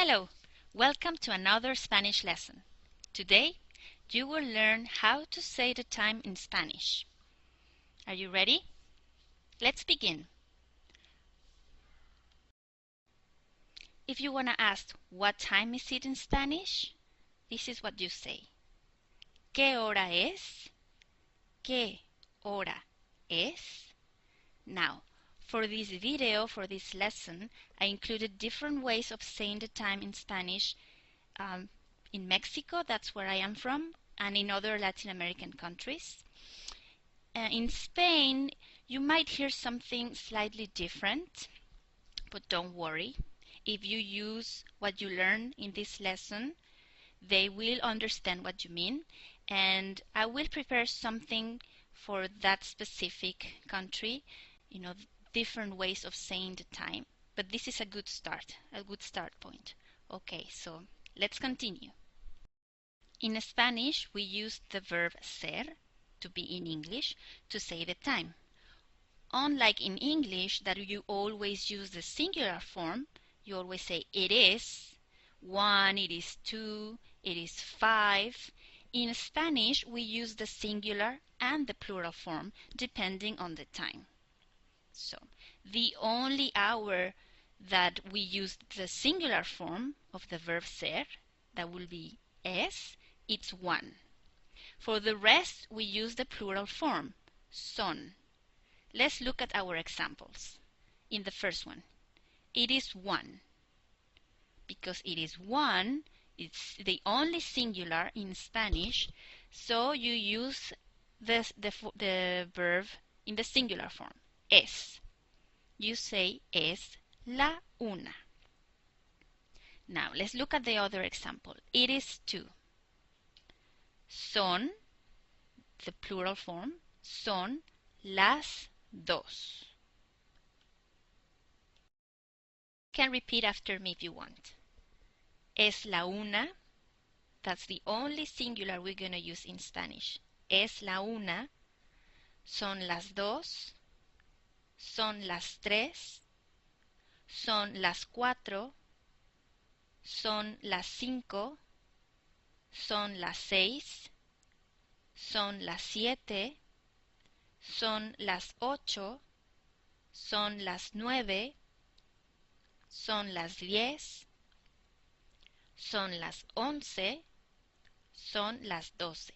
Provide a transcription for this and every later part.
Hello, welcome to another Spanish lesson. Today, you will learn how to say the time in Spanish. Are you ready? Let's begin. If you want to ask what time is it in Spanish, this is what you say. ¿Qué hora es? ¿Qué hora es? Now, for this video, for this lesson, I included different ways of saying the time in Spanish in Mexico, that's where I am from, and in other Latin American countries. In Spain, you might hear something slightly different, but don't worry. If you use what you learn in this lesson, they will understand what you mean, and I will prepare something for that specific country, different ways of saying the time. But this is a good start point. Okay, so let's continue. In Spanish, we use the verb ser, to be in English, to say the time. Unlike in English, that you always use the singular form, you always say it is 1, it is 2, it is 5. In Spanish, we use the singular and the plural form depending on the time. So, the only hour that we use the singular form of the verb ser, that will be es, it's 1. For the rest, we use the plural form, son. Let's look at our examples. In the first one, it is 1. Because it is 1, it's the only singular in Spanish, so you use the verb in the singular form, es. You say es la una. Now, let's look at the other example. It is 2. Son, the plural form, son las dos. You can repeat after me if you want. Es la una. That's the only singular we're going to use in Spanish. Es la una. Son las dos. Son las tres. Son las cuatro. Son las cinco. Son las seis. Son las siete. Son las 8, son las 9, son las 10, son las 11, son las 12.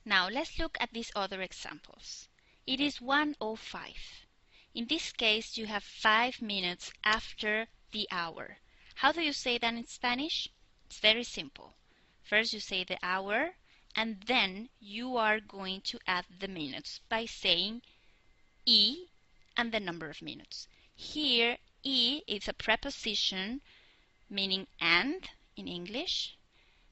Now let's look at these other examples. It is 1:05. In this case, you have 5 minutes after the hour. How do you say that in Spanish? It's very simple. First you say the hour, and then you are going to add the minutes by saying y and the number of minutes. Here, y is a preposition meaning and in English.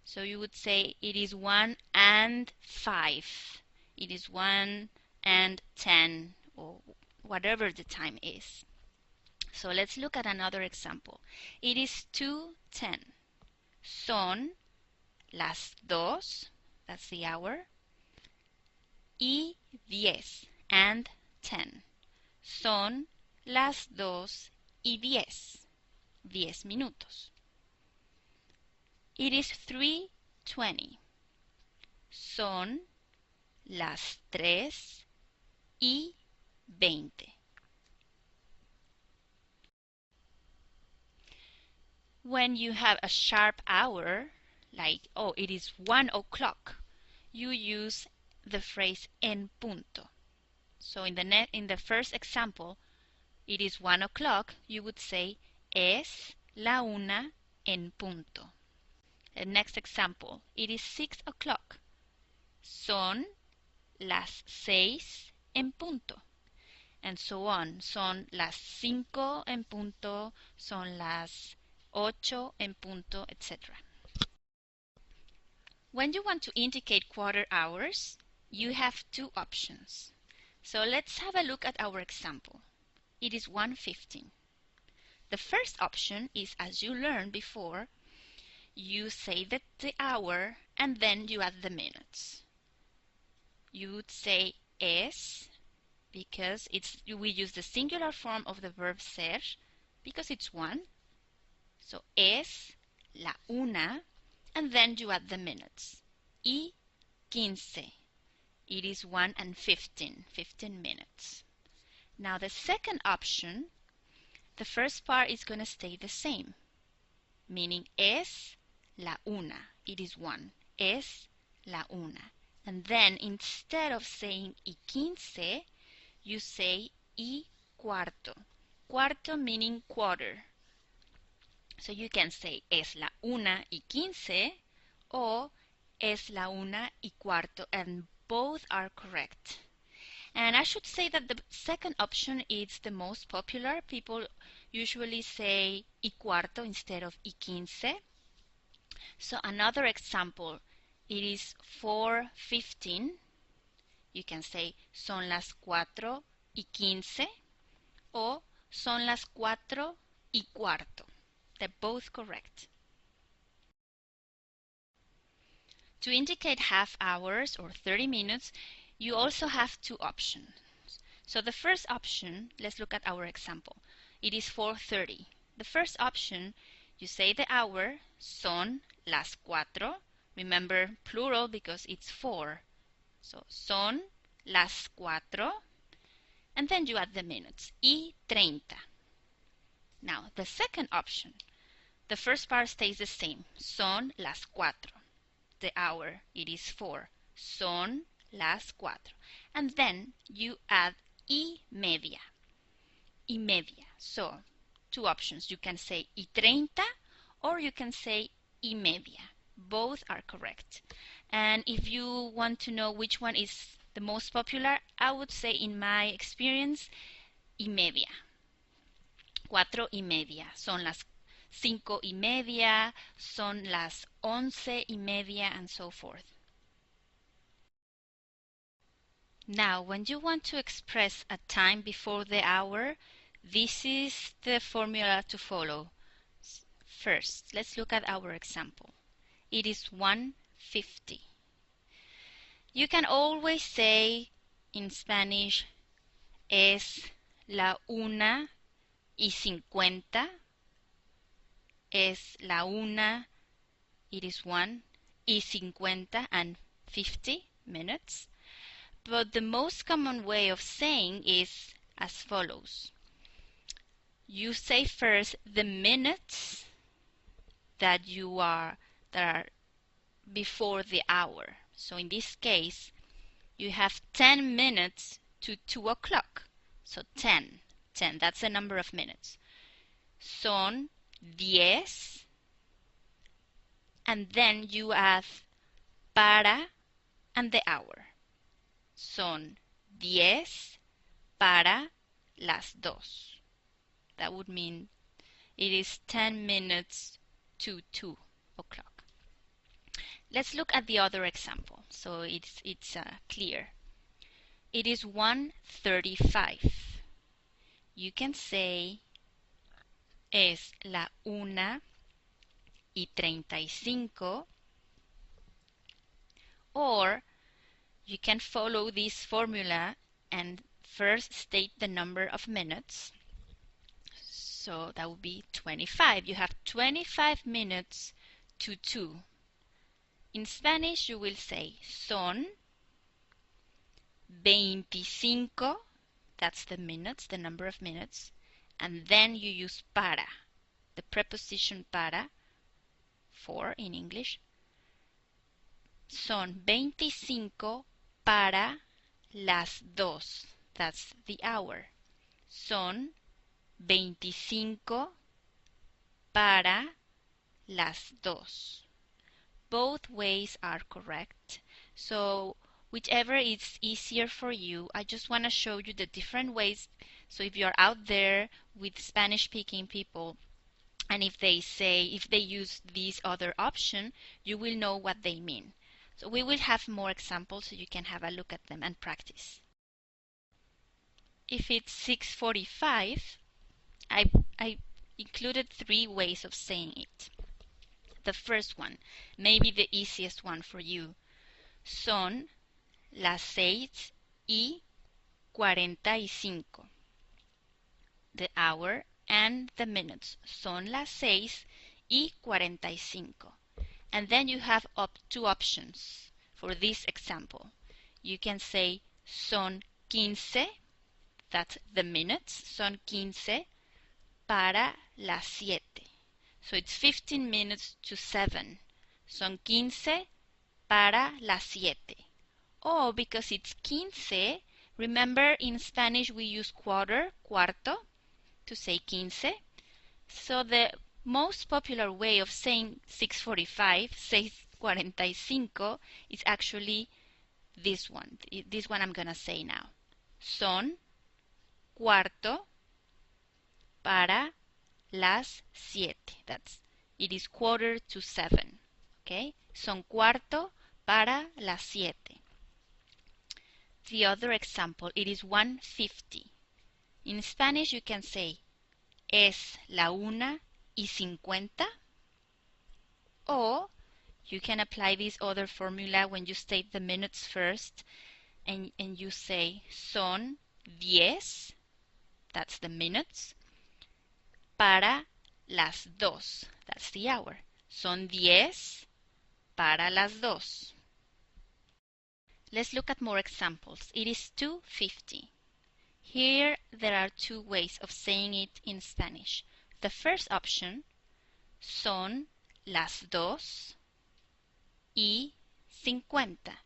So you would say it is 1:05. It is 1:10, or whatever the time is. So let's look at another example. It is 2:10. Son las dos. That's the hour. Y 10, and 10. Son las 2:10. 10 minutos. It is 3:20. Son las 3:20. When you have a sharp hour, like, oh, it is 1 o'clock, you use the phrase en punto. So in the first example, it is 1 o'clock, you would say es la una en punto. The next example, it is 6 o'clock. Son las 6 en punto. And so on. Son las 5 en punto, son las 8 en punto, etc. When you want to indicate quarter hours, you have two options. So let's have a look at our example. It is 1:15. The first option is, as you learned before, you say the hour and then you add the minutes. You would say es, because we use the singular form of the verb ser, because it's 1. So es la una, and then you add the minutes. Y 15. It is 1 and 15, 15 minutes. Now the second option, the first part is going to stay the same, meaning es la una. It is 1. Es la una. And then instead of saying y 15, you say y cuarto. Cuarto meaning quarter. So you can say es la una y 15 or es la una y cuarto, and both are correct. And I should say that the second option is the most popular. People usually say y cuarto instead of y 15. So another example, it is 4:15. You can say son las 4:15 o son las 4:15. They're both correct. To indicate half hours or 30 minutes, you also have two options. So the first option, let's look at our example. It is 4:30. The first option, you say the hour, son las 4. Remember plural because it's 4. So son las 4. And then you add the minutes. Y 30. Now the second option, the first part stays the same. Son las 4. The hour, it is 4. Son las 4. And then you add y media. Y media. So, two options. You can say y 30 or you can say y media. Both are correct. And if you want to know which one is the most popular, I would say in my experience, y media. 4:30. Son las 5:30, son las 11:30, and so forth. Now, when you want to express a time before the hour, this is the formula to follow. First, let's look at our example. It is 1:50. You can always say in Spanish, es la 1:50. Es la 1, it is 1:50 and 50 minutes. But the most common way of saying is as follows. You say first the minutes that are before the hour. So in this case, you have 10 minutes to 2 o'clock. So 10, that's the number of minutes. Son 10, and then you add para and the hour. Son 10 para las 2. That would mean it is 10 minutes to 2 o'clock. Let's look at the other example so it's clear. It is 1:35. You can say es la 1:35, or you can follow this formula and first state the number of minutes. So that would be 25. You have 25 minutes to 2. In Spanish, you will say son 25. That's the minutes, the number of minutes. And then you use para, the preposition para, for in English. Son 25 para las 2. That's the hour. Son 25 para las 2. Both ways are correct. So whichever is easier for you, I just want to show you the different ways. So if you're out there with Spanish-speaking people, and if they use this other option, you will know what they mean. So we will have more examples so you can have a look at them and practice. If it's 6:45, I included 3 ways of saying it. The first one, maybe the easiest one for you. Son las 6:45. The hour and the minutes. Son las 6 y 45. And then you have two options for this example. You can say son 15, that's the minutes, son 15 para las 7. So it's 15 minutes to 7. Son 15 para las 7. Or because it's 15, remember in Spanish we use quarter, cuarto, to say 15. So the most popular way of saying 6:45, 6:45, is actually this one. This one I'm gonna say now. Son cuarto para las 7. It is quarter to 7. Okay? Son cuarto para las 7. The other example, it is 1:50. In Spanish you can say es la 1:50. Or you can apply this other formula when you state the minutes first and you say son 10, that's the minutes, para las 2, that's the hour. Son 10 para las 2. Let's look at more examples. It is 2:50. Here there are two ways of saying it in Spanish. The first option, son las 2:50.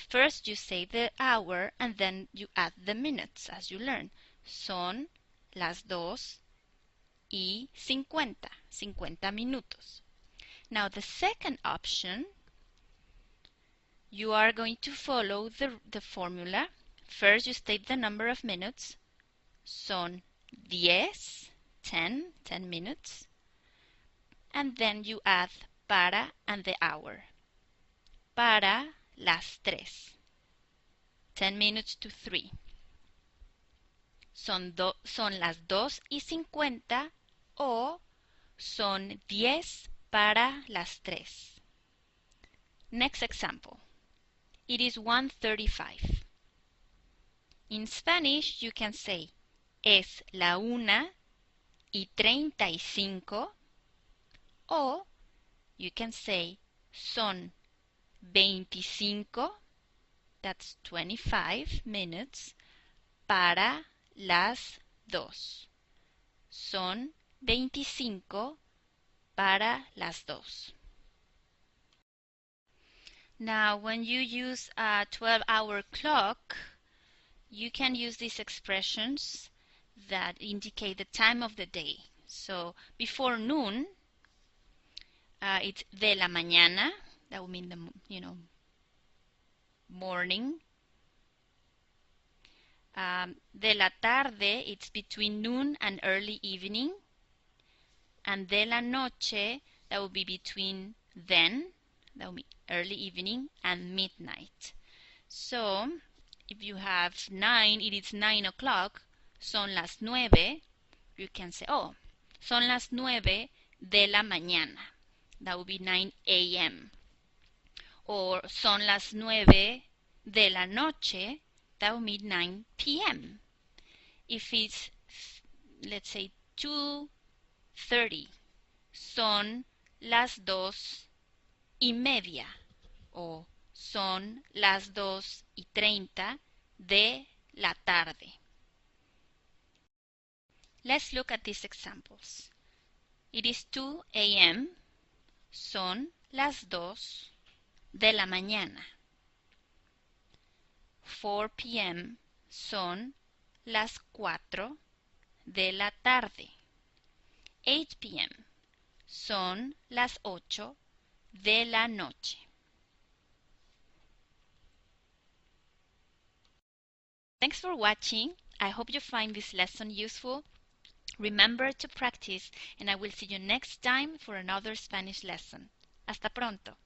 First you say the hour and then you add the minutes as you learn. Son las 2:50, 50 minutos. Now the second option, you are going to follow the formula. First you state the number of minutes. Son 10 minutes. And then you add para and the hour. Para las 3. 10 minutes to 3. Son las 2:50 o son 10 para las 3. Next example. It is 1:35. In Spanish you can say es la 1:35 o you can say son 25, that's 25 minutes, para las 2. Son 25 para las 2. Now, when you use a 12-hour clock, you can use these expressions that indicate the time of the day. So, before noon, it's de la mañana. That would mean the, morning. De la tarde, it's between noon and early evening. And de la noche, that will be between then, that will be early evening, and midnight. So, if you have 9, it is 9 o'clock. Son las 9. You can say, oh, son las 9 de la mañana. That will be 9 a.m. Or son las 9 de la noche. That will mean 9 p.m. If it's, let's say, 2:30, son las 2:30 o son las 2:30 de la tarde. Let's look at these examples. It is 2 a.m. Son las 2 de la mañana. 4 p.m. Son las 4 de la tarde. 8 p.m. Son las 8 de la noche. Thanks for watching. I hope you find this lesson useful. Remember to practice, and I will see you next time for another Spanish lesson. Hasta pronto.